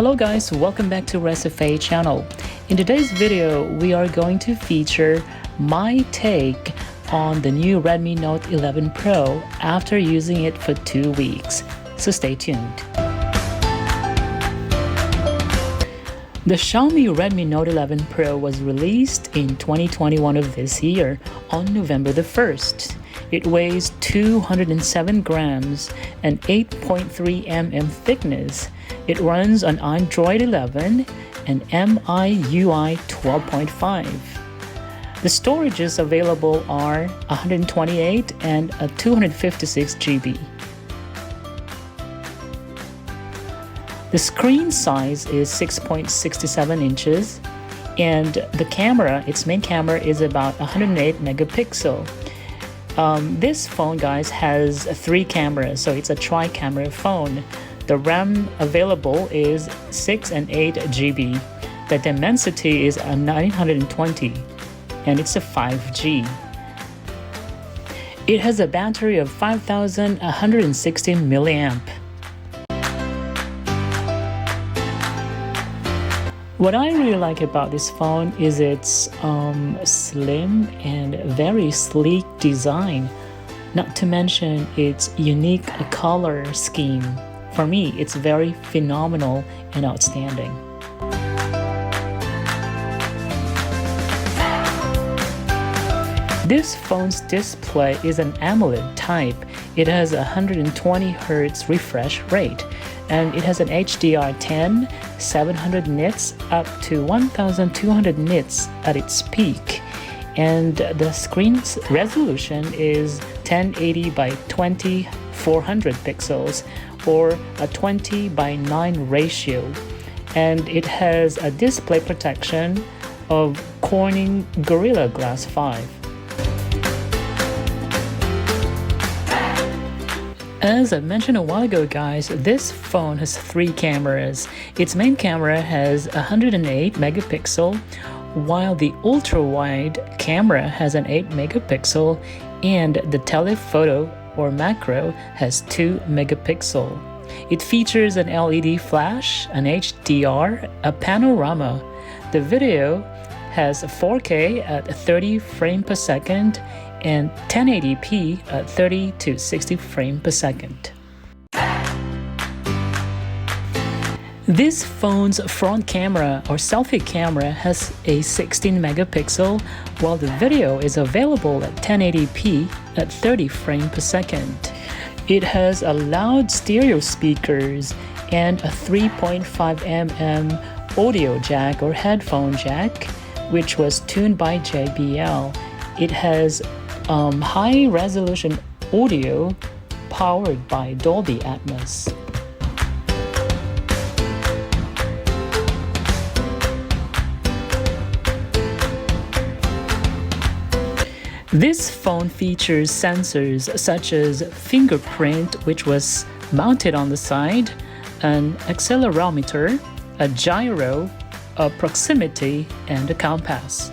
Hello guys, welcome back to Selfie channel. In today's video, we are going to feature my take on the new Redmi Note 11 Pro after using it for 2 weeks. So stay tuned. The Xiaomi Redmi Note 11 Pro was released in 2021 of this year on November the 1st. It weighs 207 grams and 8.3 mm thickness. It runs on Android 11 and MIUI 12.5. The storages available are 128 and 256 GB. The screen size is 6.67 inches, and the camera, its main camera, is about 108 megapixel. This phone, guys, has 3 cameras, so it's a tri-camera phone. The RAM available is 6 and 8 GB. The Dimensity is 920, and it's a 5G. It has a battery of 5,160 milliamp. What I really like about this phone is its slim and very sleek design, not to mention its unique color scheme. For me, it's very phenomenal and outstanding. This phone's display is an AMOLED type. It has a 120 Hz refresh rate, and it has an HDR10 700 nits up to 1200 nits at its peak, and the screen's resolution is 1080 by 2400 pixels, or a 20 by 9 ratio, and it has a display protection of Corning Gorilla Glass 5. As I mentioned a while ago, guys, this phone has 3 cameras. Its main camera has 108 megapixel, while the ultra-wide camera has an 8 megapixel, and the telephoto or macro has 2 megapixel. It features an LED flash, an HDR, a panorama. The video has 4K at 30 frames per second and 1080p at 30 to 60 frames per second. This phone's front camera or selfie camera has a 16 megapixel, while the video is available at 1080p at 30 frames per second. It has a loud stereo speakers and a 3.5 mm audio jack or headphone jack, which was tuned by JBL. It has high-resolution audio powered by Dolby Atmos. This phone features sensors such as fingerprint, which was mounted on the side, an accelerometer, a gyro, a proximity, and a compass.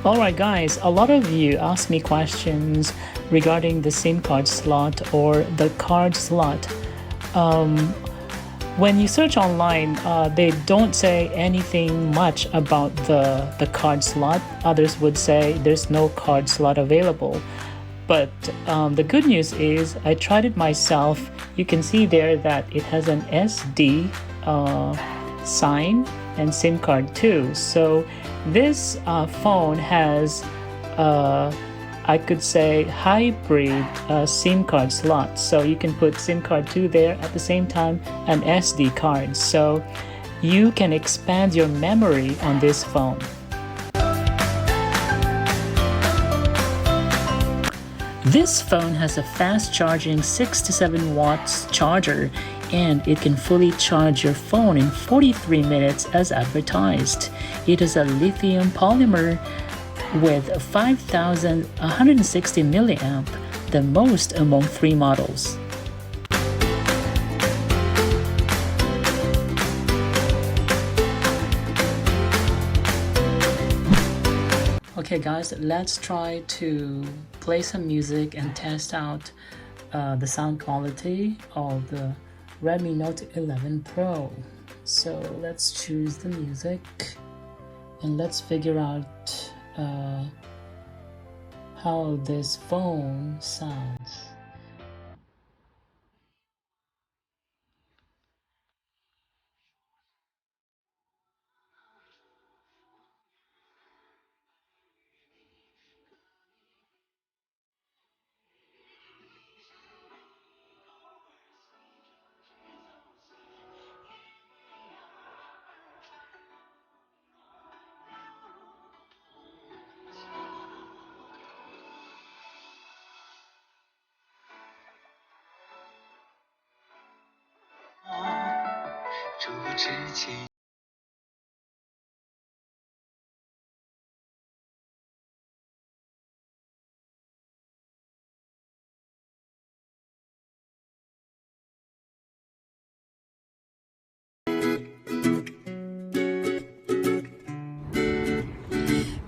Alright guys, a lot of you ask me questions regarding the SIM card slot or the card slot. When you search online, they don't say anything much about the card slot. Others would say there's no card slot available. But the good news is I tried it myself. You can see there that it has an SD sign and SIM card too. So this phone has I could say hybrid SIM card slot, so you can put SIM card 2 there at the same time, an SD card, so you can expand your memory on this phone. This phone has a fast charging 6 to 7 watts charger, and it can fully charge your phone in 43 minutes as advertised. It is a lithium polymer with 5,160 milliamp, the most among 3 models. Okay guys, let's try to play some music and test out the sound quality of the Redmi Note 11 Pro. So let's choose the music and let's figure out how this phone sounds.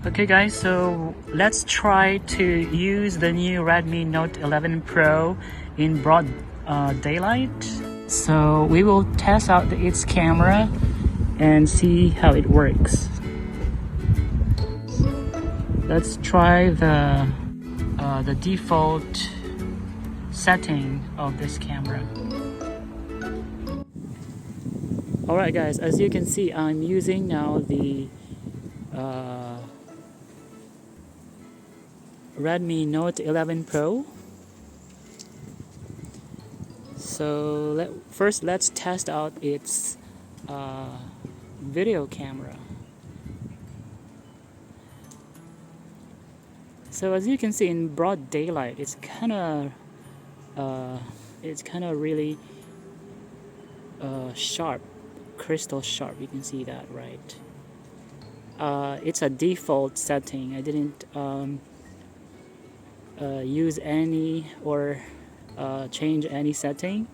Okay guys, so let's try to use the new Redmi Note 11 Pro in broad daylight. So we will test out its camera and see how it works. Let's try the default setting of this camera. Alright guys, as you can see, I'm using now the Redmi Note 11 Pro. So first let's test out its video camera. So as you can see, in broad daylight, it's kind of really sharp, crystal sharp. You can see that, right? It's a default setting. I didn't use any or change any setting,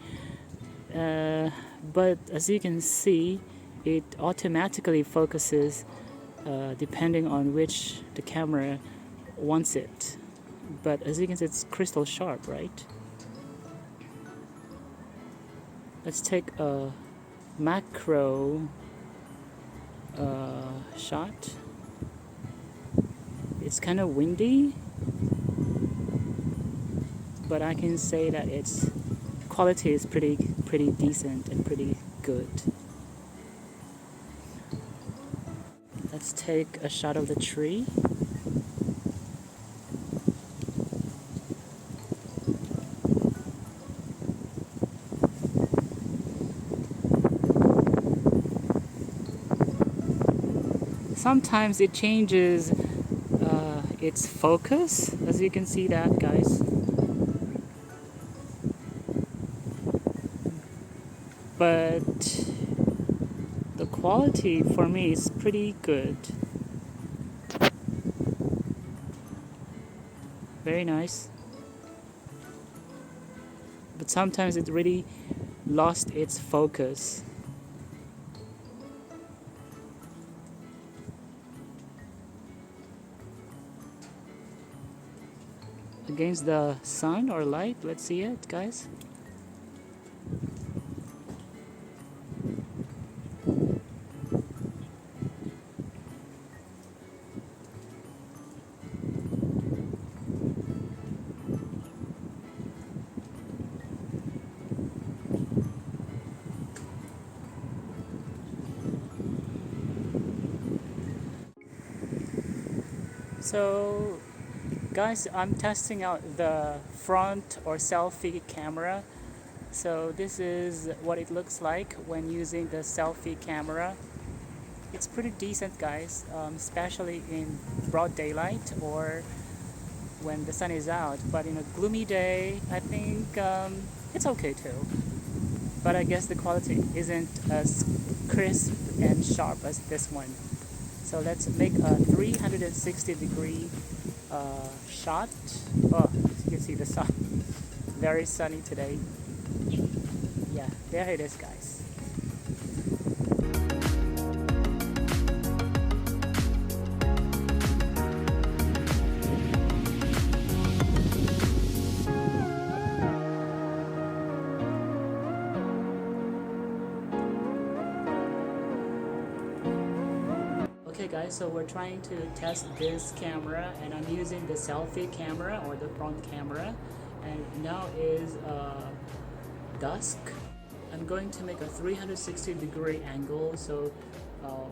but as you can see, it automatically focuses depending on which the camera wants it. But as you can see, it's crystal sharp, right? Let's take a macro shot. It's kind of windy, but I can say that its quality is pretty decent and pretty good. Let's take a shot of the tree. Sometimes it changes its focus, as you can see that, guys. But the quality for me is pretty good. Very nice. But sometimes it really lost its focus. Against the sun or light, let's see it, guys. So guys, I'm testing out the front or selfie camera. So this is what it looks like when using the selfie camera. It's pretty decent, guys, especially in broad daylight or when the sun is out. But in a gloomy day, I think it's okay too. But I guess the quality isn't as crisp and sharp as this one. So let's make a 360-degree shot. Oh, you can see the sun. Very sunny today. Yeah, there it is, guys. Okay guys, so we're trying to test this camera and I'm using the selfie camera or the front camera, and now is dusk. I'm going to make a 360-degree angle so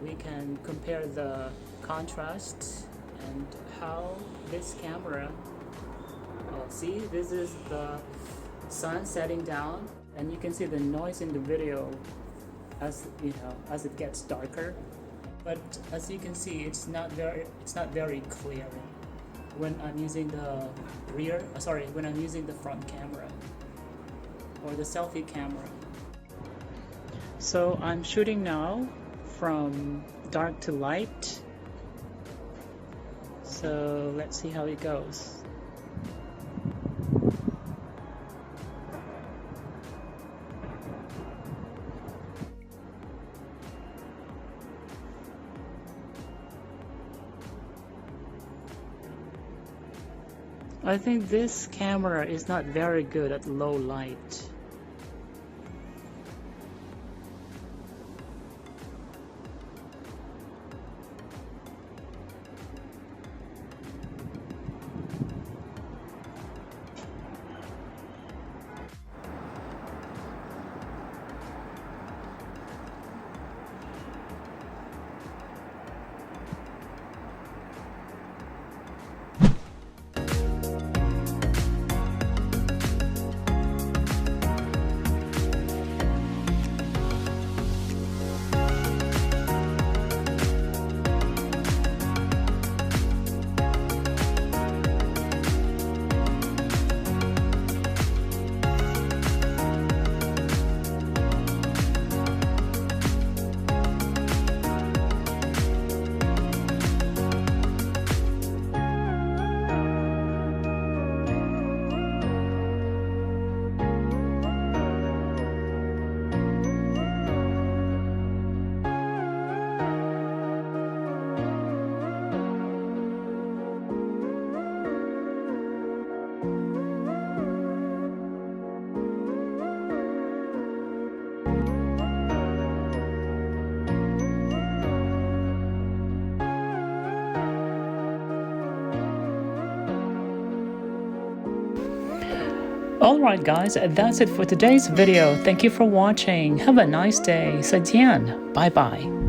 we can compare the contrast and how this camera, see, this is the sun setting down and you can see the noise in the video as as it gets darker, but as you can see it's not very clear when I'm using the when I'm using the front camera or the selfie camera. So I'm shooting now from dark to light, so let's see how it goes. I think this camera is not very good at low light. Alright guys, that's it for today's video. Thank you for watching. Have a nice day. 再见. Bye bye.